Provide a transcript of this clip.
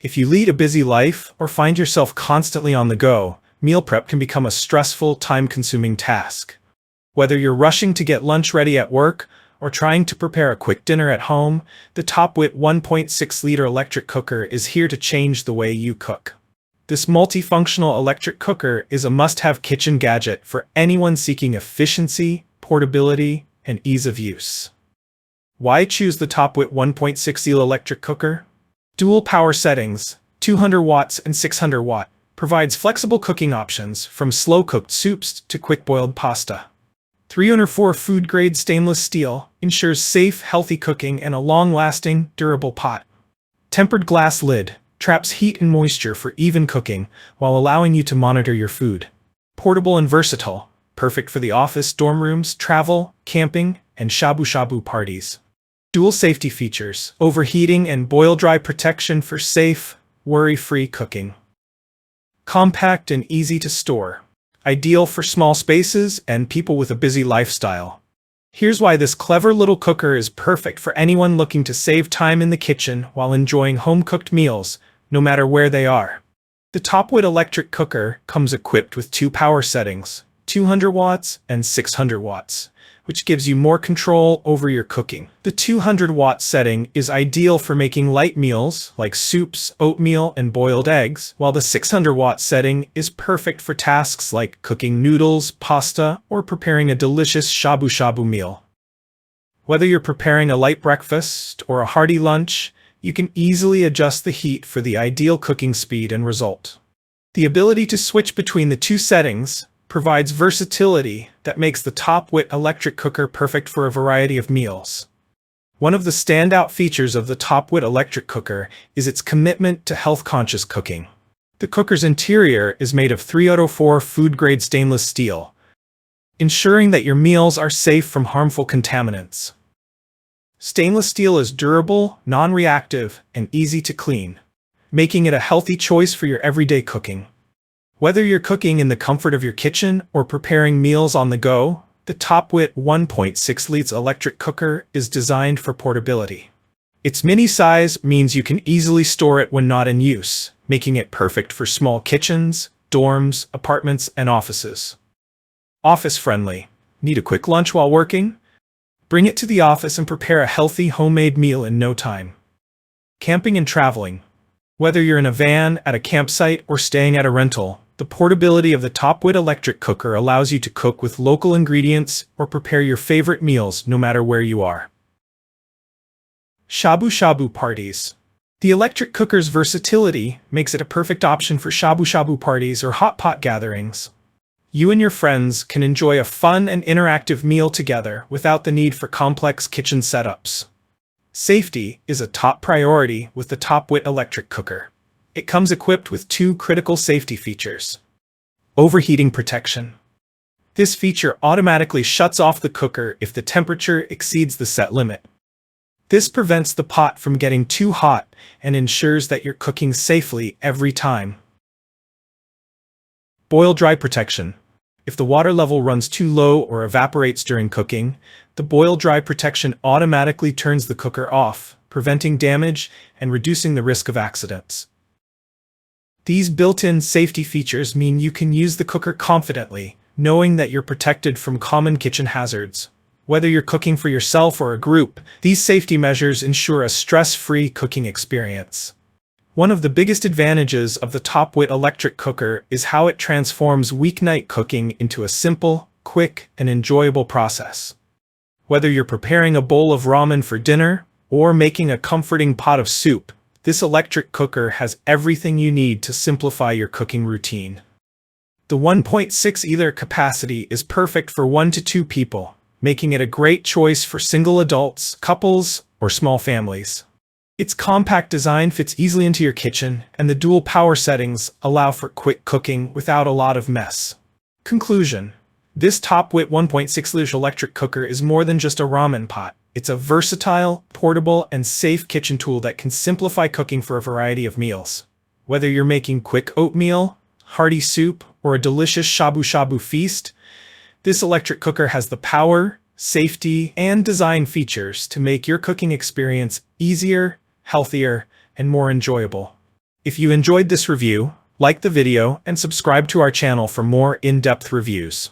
If you lead a busy life or find yourself constantly on the go, meal prep can become a stressful, time-consuming task. Whether you're rushing to get lunch ready at work or trying to prepare a quick dinner at home, the Topwit 1.6-liter electric cooker is here to change the way you cook. This multifunctional electric cooker is a must-have kitchen gadget for anyone seeking efficiency, portability, and ease of use. Why choose the Topwit 1.6-liter electric cooker? Dual power settings, 200 watts and 600 watt, provides flexible cooking options from slow-cooked soups to quick-boiled pasta. 304 food-grade stainless steel ensures safe, healthy cooking and a long-lasting, durable pot. Tempered glass lid traps heat and moisture for even cooking while allowing you to monitor your food. Portable and versatile, perfect for the office, dorm rooms, travel, camping, and shabu-shabu parties. Dual safety features, overheating and boil-dry protection for safe, worry-free cooking. Compact and easy to store. Ideal for small spaces and people with a busy lifestyle. Here's why this clever little cooker is perfect for anyone looking to save time in the kitchen while enjoying home-cooked meals, no matter where they are. The Topwit electric cooker comes equipped with two power settings, 200 watts and 600 watts, which gives you more control over your cooking. The 200-watt setting is ideal for making light meals like soups, oatmeal, and boiled eggs, while the 600-watt setting is perfect for tasks like cooking noodles, pasta, or preparing a delicious shabu-shabu meal. Whether you're preparing a light breakfast or a hearty lunch, you can easily adjust the heat for the ideal cooking speed and result. The ability to switch between the two settings provides versatility that makes the Topwit electric cooker perfect for a variety of meals. One of the standout features of the Topwit electric cooker is its commitment to health-conscious cooking. The cooker's interior is made of 304 food-grade stainless steel, ensuring that your meals are safe from harmful contaminants. Stainless steel is durable, non-reactive, and easy to clean, making it a healthy choice for your everyday cooking. Whether you're cooking in the comfort of your kitchen or preparing meals on the go, the Topwit 1.6-liter electric cooker is designed for portability. Its mini size means you can easily store it when not in use, making it perfect for small kitchens, dorms, apartments, and offices. Office-friendly. Need a quick lunch while working? Bring it to the office and prepare a healthy homemade meal in no time. Camping and traveling. Whether you're in a van, at a campsite, or staying at a rental, the portability of the Topwit electric cooker allows you to cook with local ingredients or prepare your favorite meals no matter where you are. Shabu-Shabu parties. The electric cooker's versatility makes it a perfect option for shabu-shabu parties or hot pot gatherings. You and your friends can enjoy a fun and interactive meal together without the need for complex kitchen setups. Safety is a top priority with the Topwit electric cooker. It comes equipped with two critical safety features. Overheating protection. This feature automatically shuts off the cooker if the temperature exceeds the set limit. This prevents the pot from getting too hot and ensures that you're cooking safely every time. Boil-dry protection. If the water level runs too low or evaporates during cooking, the boil-dry protection automatically turns the cooker off, preventing damage and reducing the risk of accidents. These built-in safety features mean you can use the cooker confidently, knowing that you're protected from common kitchen hazards. Whether you're cooking for yourself or a group, these safety measures ensure a stress-free cooking experience. One of the biggest advantages of the Topwit electric cooker is how it transforms weeknight cooking into a simple, quick, and enjoyable process. Whether you're preparing a bowl of ramen for dinner or making a comforting pot of soup, this electric cooker has everything you need to simplify your cooking routine. The 1.6-liter capacity is perfect for 1 to 2 people, making it a great choice for single adults, couples, or small families. Its compact design fits easily into your kitchen, and the dual power settings allow for quick cooking without a lot of mess. Conclusion. This Topwit 1.6-liter electric cooker is more than just a ramen pot. It's a versatile, portable, and safe kitchen tool that can simplify cooking for a variety of meals. Whether you're making quick oatmeal, hearty soup, or a delicious shabu-shabu feast, this electric cooker has the power, safety, and design features to make your cooking experience easier, healthier, and more enjoyable. If you enjoyed this review, like the video and subscribe to our channel for more in-depth reviews.